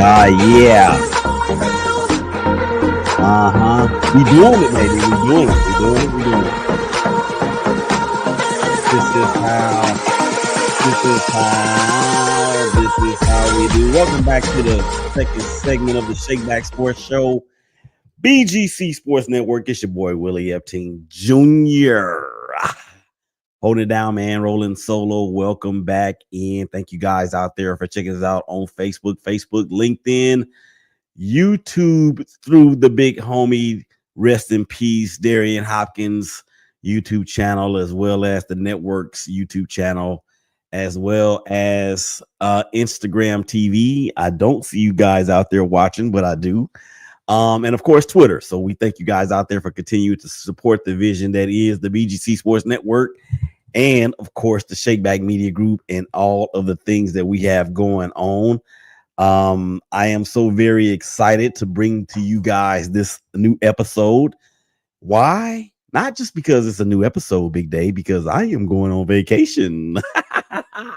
Yeah. We doing it, baby. We doing it. This is how we do. Welcome back to the second segment of the ShakeBack Sports Show. BGCSports Network. It's your boy, Willie Epting Jr. Holding it down, man. Rolling solo. Welcome back in. Thank you guys out there for checking us out on Facebook, LinkedIn, YouTube, through the big homie, rest in peace, Darian Hopkins YouTube channel, as well as the network's YouTube channel, as well as Instagram TV. I don't see you guys out there watching, but I do. And of course, Twitter. So we thank you guys out there for continuing to support the vision that is the BGC Sports Network, and of course, the ShakeBack Media Group, and all of the things that we have going on. I am so very excited to bring to you guys this new episode. Why? Not just because it's a new episode, Big Day, because I am going on vacation.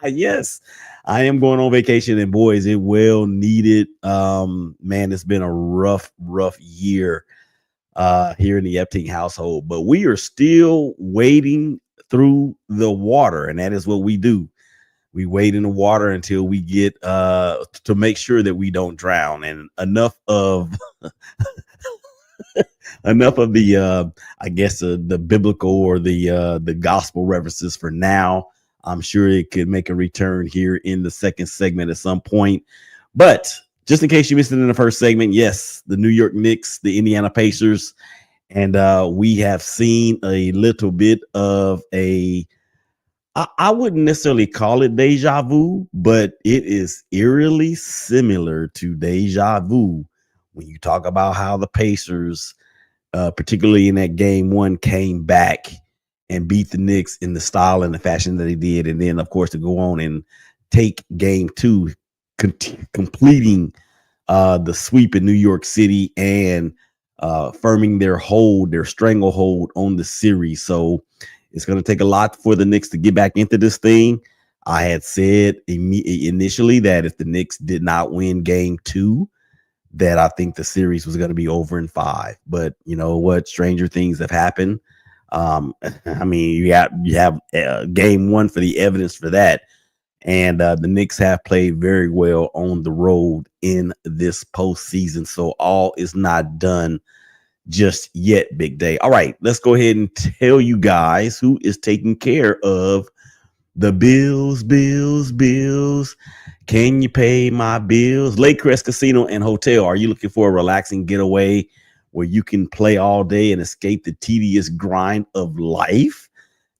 Yes, I am going on vacation, and boys, it well needed. Man, it's been a rough year here in the Epting household, but we are still wading through the water, and that is what we do. We wade in the water until we get to make sure that we don't drown. And enough of the I guess the biblical or the gospel references for now. I'm sure it could make a return here in the second segment at some point. But just in case you missed it in the first segment, yes, the New York Knicks, the Indiana Pacers, and we have seen a little bit of I wouldn't necessarily call it deja vu, but it is eerily similar to deja vu when you talk about how the Pacers, particularly in that game one, came back and beat the Knicks in the style and the fashion that they did. And then, of course, to go on and take game two, completing the sweep in New York City and firming their stranglehold on the series. So it's going to take a lot for the Knicks to get back into this thing. I had said initially that if the Knicks did not win game two, that I think the series was going to be over in 5. But you know what? Stranger things have happened. I mean, you have game one for the evidence for that. And the Knicks have played very well on the road in this postseason. So all is not done just yet, Big Day. All right, let's go ahead and tell you guys who is taking care of the bills. Can you pay my bills? Lakecrest Casino and Hotel. Are you looking for a relaxing getaway where you can play all day and escape the tedious grind of life?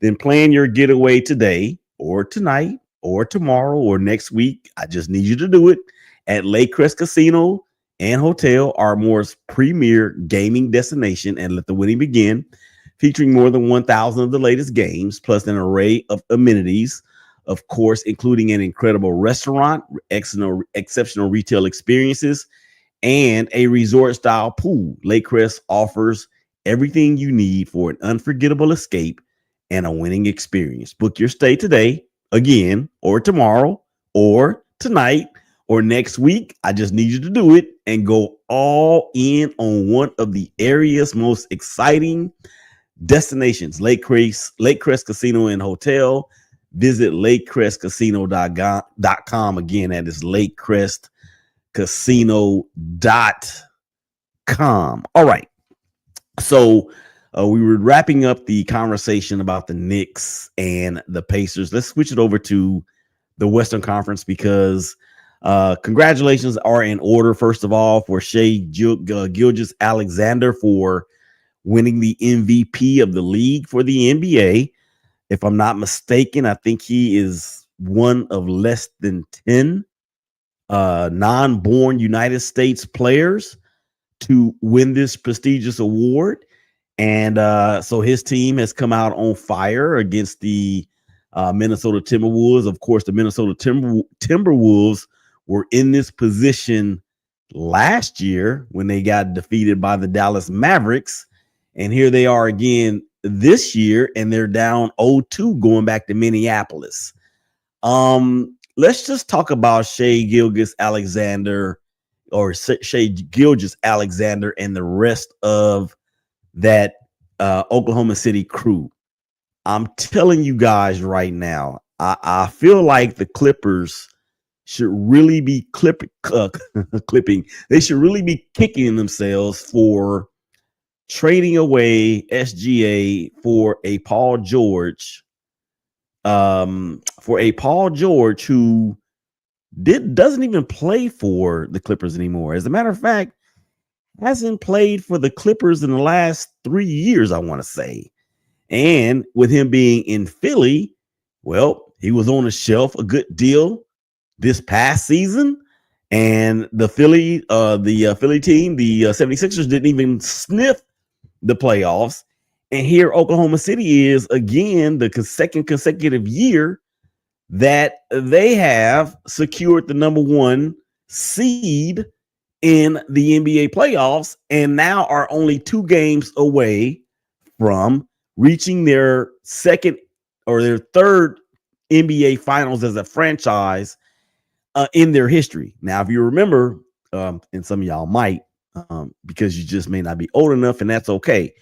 Then plan your getaway today or tonight or tomorrow or next week. I just need you to do it at Lakecrest Casino and Hotel, our most premier gaming destination, and let the winning begin. Featuring more than 1,000 of the latest games, plus an array of amenities, of course, including an incredible restaurant, exceptional retail experiences, and a resort-style pool. Lakecrest offers everything you need for an unforgettable escape and a winning experience. Book your stay today, again, or tomorrow, or tonight, or next week. I just need you to do it and go all in on one of the area's most exciting destinations, Lakecrest Casino and Hotel. Visit lakecrestcasino.com. Again, that is lakecrestcasino.com. All right. So we were wrapping up the conversation about the Knicks and the Pacers. Let's switch it over to the Western Conference because congratulations are in order, first of all, for Shai Gilgeous-Alexander for winning the MVP of the league for the NBA. If I'm not mistaken, I think he is one of less than 10 non-born United States players to win this prestigious award. And so his team has come out on fire against the Minnesota Timberwolves. Of course, the Minnesota Timberwolves were in this position last year when they got defeated by the Dallas Mavericks. And here they are again this year, and they're down 0-2 going back to Minneapolis. Let's just talk about Shai Gilgeous-Alexander or Shea Gilgeous-Alexander and the rest of that Oklahoma City crew. I'm telling you guys right now, I feel like the Clippers should really be clipping. They should really be kicking themselves for trading away SGA for a Paul George, who doesn't even play for the Clippers anymore. As a matter of fact, hasn't played for the Clippers in the last 3 years, I want to say. And with him being in Philly, well, he was on the shelf a good deal this past season. And the Philly team, the 76ers, didn't even sniff the playoffs. And here Oklahoma City is again the second consecutive year that they have secured the number 1 seed in the NBA playoffs, and now are only 2 games away from reaching their second or their third NBA finals as a franchise in their history. Now, if you remember, and some of y'all might, because you just may not be old enough, and that's okay.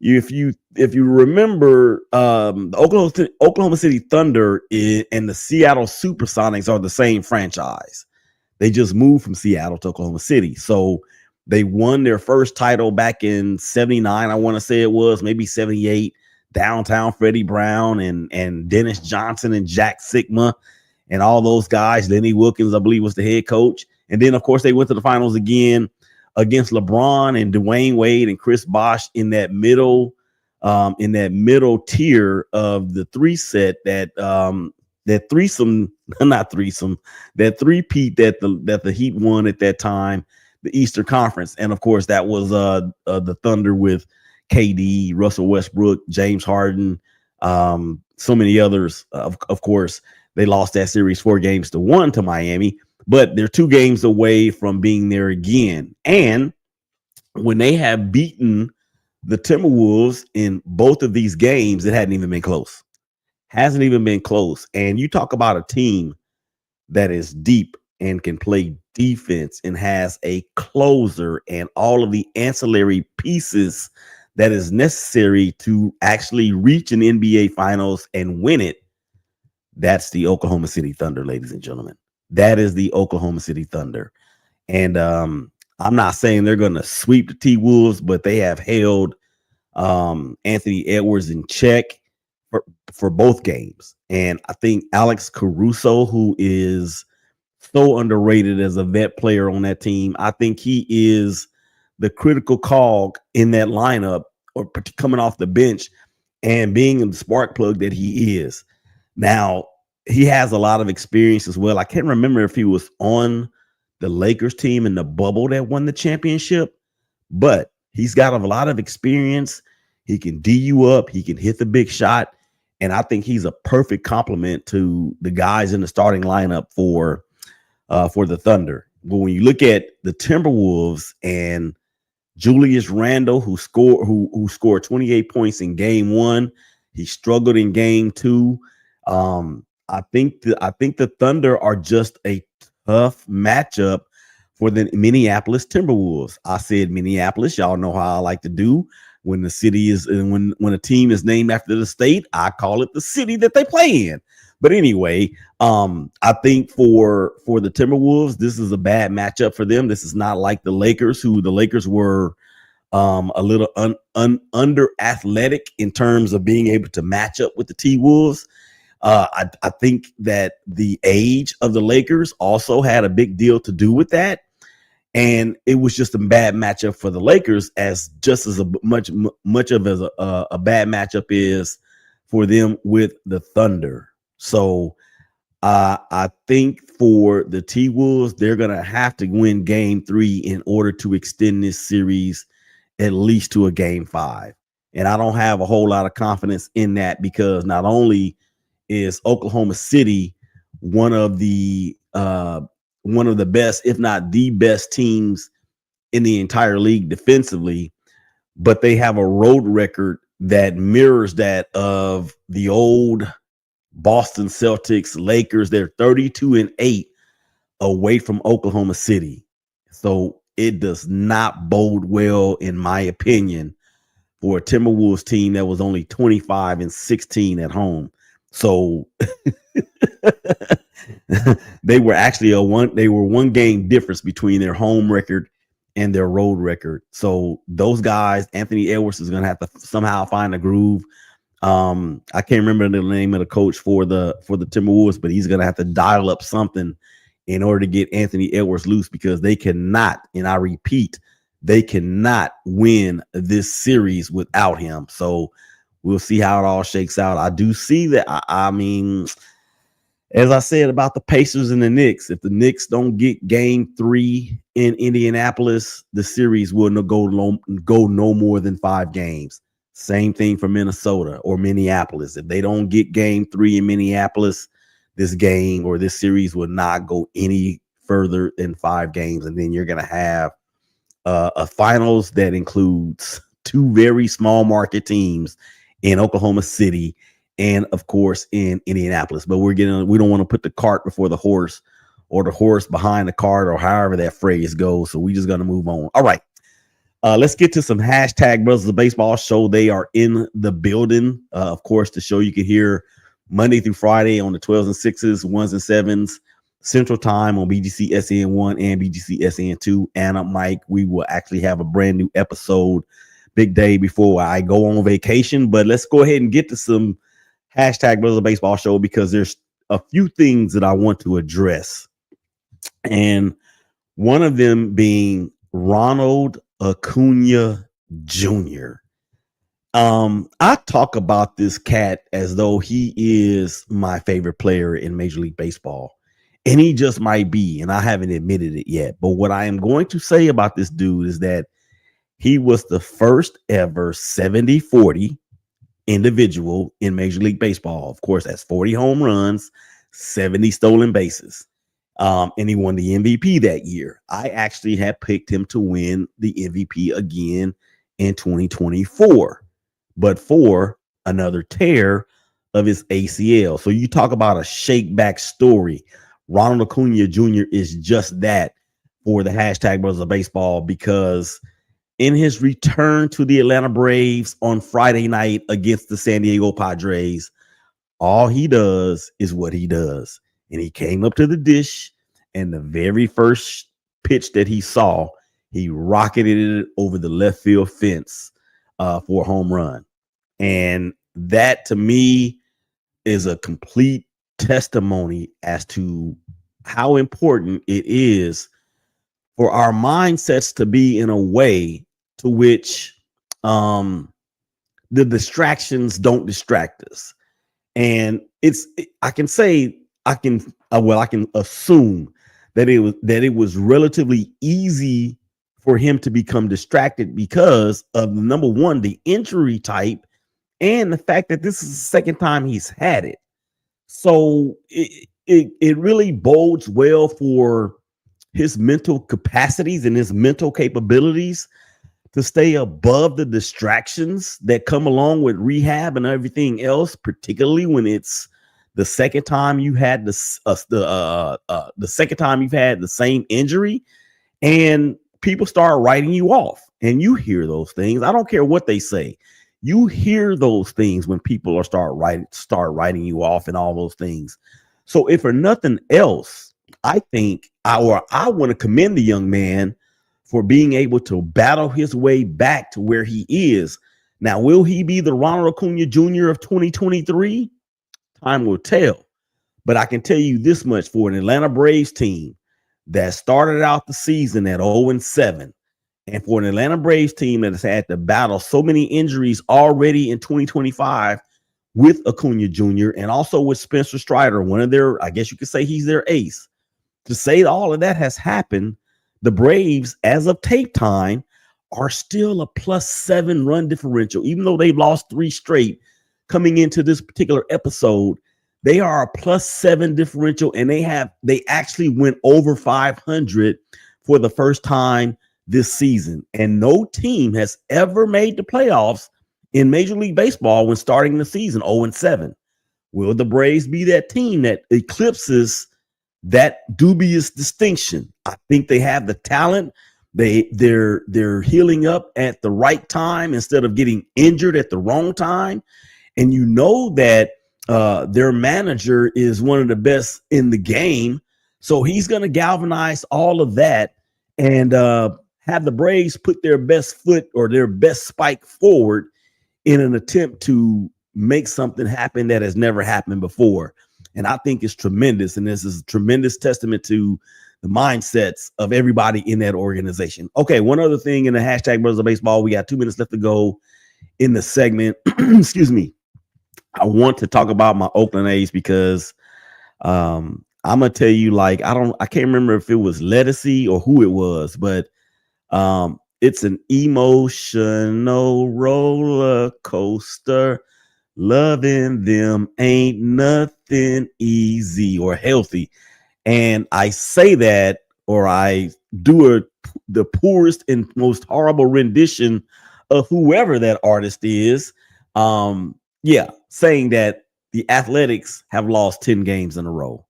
If you remember, the Oklahoma City Thunder and the Seattle Supersonics are the same franchise. They just moved from Seattle to Oklahoma City. So they won their first title back in 79. I want to say it was maybe 78. Downtown Freddie Brown and Dennis Johnson and Jack Sigma and all those guys. Lenny Wilkins, I believe, was the head coach. And then, of course, they went to the finals again against LeBron and Dwayne Wade and Chris Bosh in that middle tier of the three-peat that the Heat won at that time, the Eastern Conference. And of course, that was the Thunder with KD, Russell Westbrook, James Harden, so many others. Of course, they lost that series 4-1 to Miami, but they're 2 games away from being there again. And when they have beaten the Timberwolves in both of these games, it hadn't even been close. Hasn't even been close. And you talk about a team that is deep and can play defense and has a closer and all of the ancillary pieces that is necessary to actually reach an NBA Finals and win it. That's the Oklahoma City Thunder, ladies and gentlemen. That is the Oklahoma City Thunder. And I'm not saying they're going to sweep the T-Wolves, but they have held Anthony Edwards in check for both games. And I think Alex Caruso, who is so underrated as a vet player on that team, I think he is the critical cog in that lineup, or coming off the bench and being the spark plug that he is. Now, he has a lot of experience as well. I can't remember if he was on the Lakers team in the bubble that won the championship, but he's got a lot of experience. He can D you up. He can hit the big shot. And I think he's a perfect complement to the guys in the starting lineup for the Thunder. But when you look at the Timberwolves and Julius Randle, who scored 28 points in game 1, he struggled in game 2. I think the Thunder are just a tough matchup for the Minneapolis Timberwolves. I said Minneapolis. Y'all know how I like to do. When the city is, when a team is named after the state, I call it the city that they play in. But anyway, I think for the Timberwolves, this is a bad matchup for them. This is not like the Lakers, who the Lakers were a little under athletic in terms of being able to match up with the T-Wolves. I think that the age of the Lakers also had a big deal to do with that. And it was just a bad matchup for the Lakers, as just as much of as a bad matchup is for them with the Thunder. So I think for the T-Wolves, they're going to have to win game 3 in order to extend this series at least to a game 5. And I don't have a whole lot of confidence in that, because not only is Oklahoma City one of the best, if not the best teams in the entire league defensively, but they have a road record that mirrors that of the old Boston Celtics, Lakers. They're 32-8 away from Oklahoma City. So it does not bode well, in my opinion, for a Timberwolves team that was only 25-16 at home. So they were actually one game difference between their home record and their road record. So those guys, Anthony Edwards is going to have to somehow find a groove. I can't remember the name of the coach for the Timberwolves, but he's going to have to dial up something in order to get Anthony Edwards loose, because they cannot, and I repeat, they cannot win this series without him. So we'll see how it all shakes out. I do see that. I mean, as I said about the Pacers and the Knicks, if the Knicks don't get game 3 in Indianapolis, the series will go no more than 5 games. Same thing for Minnesota or Minneapolis. If they don't get game 3 in Minneapolis, this game or this series will not go any further than 5 games. And then you're going to have a finals that includes 2 very small market teams in Oklahoma City and, of course, in Indianapolis. But we don't want to put the cart before the horse, or the horse behind the cart, or however that phrase goes. So we just going to move on. All right. Let's get to some hashtag Brothers of Baseball show. They are in the building. Of course, the show you can hear Monday through Friday on the 12s and 6s, 1s and 7s Central Time on BGCSN1 and BGCSN2. Anna, Mike, we will actually have a brand new episode big day before I go on vacation. But let's go ahead and get to some hashtag Brothers of Baseball show, because there's a few things that I want to address. And one of them being Ronald Acuna Jr. I talk about this cat as though he is my favorite player in Major League Baseball, and he just might be, and I haven't admitted it yet. But what I am going to say about this dude is that he was the first ever 70-40 individual in Major League Baseball. Of course, that's 40 home runs, 70 stolen bases. And he won the MVP that year. I actually had picked him to win the MVP again in 2024, but for another tear of his ACL. So you talk about a ShakeBack story. Ronald Acuna Jr. is just that for the hashtag Brothers of Baseball, because in his return to the Atlanta Braves on Friday night against the San Diego Padres, all he does is what he does. And he came up to the dish, and the very first pitch that he saw, he rocketed it over the left field fence for a home run. And that, to me, is a complete testimony as to how important it is for our mindsets to be in a way to which the distractions don't distract us. And I can assume that it was relatively easy for him to become distracted because of, number one, the injury type, and the fact that this is the second time he's had it. So it really bodes well for his mental capacities and his mental capabilities to stay above the distractions that come along with rehab and everything else, particularly when it's the second time you had the second time you've had the same injury, and people start writing you off. And you hear those things. I don't care what they say. You hear those things when people start writing you off and all those things. So if for nothing else, I think I want to commend the young man for being able to battle his way back to where he is. Now, will he be the Ronald Acuna Jr. of 2023? Time will tell. But I can tell you this much: for an Atlanta Braves team that started out the season at 0-7, and for an Atlanta Braves team that has had to battle so many injuries already in 2025 with Acuna Jr. and also with Spencer Strider, one of their, I guess you could say he's their ace. To say all of that has happened, the Braves, as of tape time, are still a +7 run differential. Even though they've lost 3 straight coming into this particular episode, they are a +7 differential, and they actually went over 500 for the first time this season. And no team has ever made the playoffs in Major League Baseball when starting the season 0-7. Will the Braves be that team that eclipses that dubious distinction. I think they have the talent. They're healing up at the right time instead of getting injured at the wrong time. And you know that their manager is one of the best in the game. So he's going to galvanize all of that and have the Braves put their best foot or their best spike forward in an attempt to make something happen that has never happened before. And I think it's tremendous. And this is a tremendous testament to the mindsets of everybody in that organization. Okay, one other thing in the hashtag Brothers of Baseball. We got 2 minutes left to go in the segment. Excuse me. I want to talk about my Oakland A's because I'm gonna tell you, like, I can't remember if it was Lettucey or who it was, but it's an emotional roller coaster. Loving them ain't nothing easy or healthy. And I say that, or I do the poorest and most horrible rendition of whoever that artist is. Saying that the Athletics have lost 10 games in a row.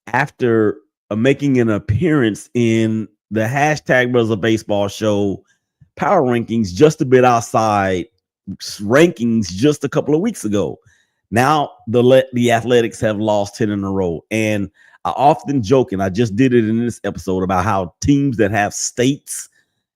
After making an appearance in the hashtag Brothers of Baseball show power rankings, just a bit outside rankings just a couple of weeks ago. Now the Athletics have lost 10 in a row. And I often joke, and I just did it in this episode, about how teams that have states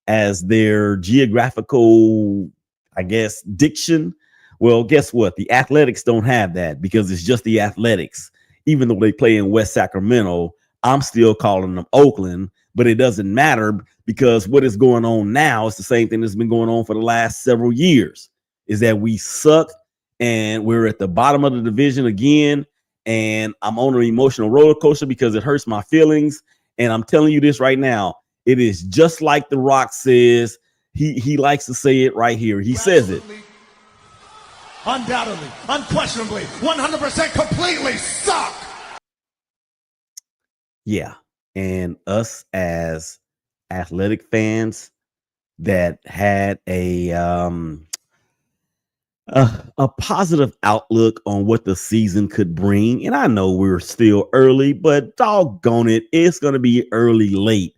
as their geographical, I guess, diction. Well, guess what? The Athletics don't have that because it's just the Athletics. Even though they play in West Sacramento, I'm still calling them Oakland, but it doesn't matter because what is going on now is the same thing that's been going on for the last several years, is that we suck and we're at the bottom of the division again. And I'm on an emotional roller coaster because it hurts my feelings. And I'm telling you this right now, it is just like The Rock says. He likes to say it right here. He says it. Undoubtedly, unquestionably, 100% completely suck. Yeah. And us as athletic fans that had a positive outlook on what the season could bring. And I know we're still early, but doggone it, it's going to be early late.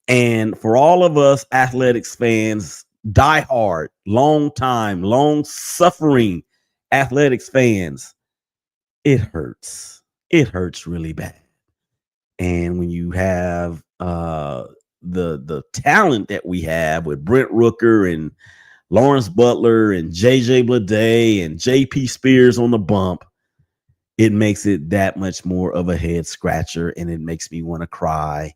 And for all of us athletics fans, die hard, long time, long suffering athletics fans, it hurts. It hurts really bad. And when you have the talent that we have with Brent Rooker and Lawrence Butler and JJ Bleday and JP Spears on the bump, it makes it that much more of a head scratcher, and it makes me want to cry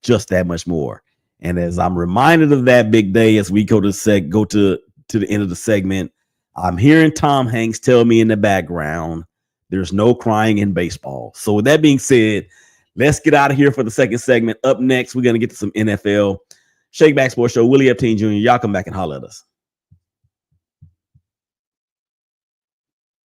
just that much more. And as I'm reminded of that big day, as we go to the end of the segment, I'm hearing Tom Hanks tell me in the background, there's no crying in baseball. So with that being said, let's get out of here for the second segment. Up next, we're going to get to some NFL. ShakeBack Sports Show, Willie Epting Jr. Y'all come back and holler at us.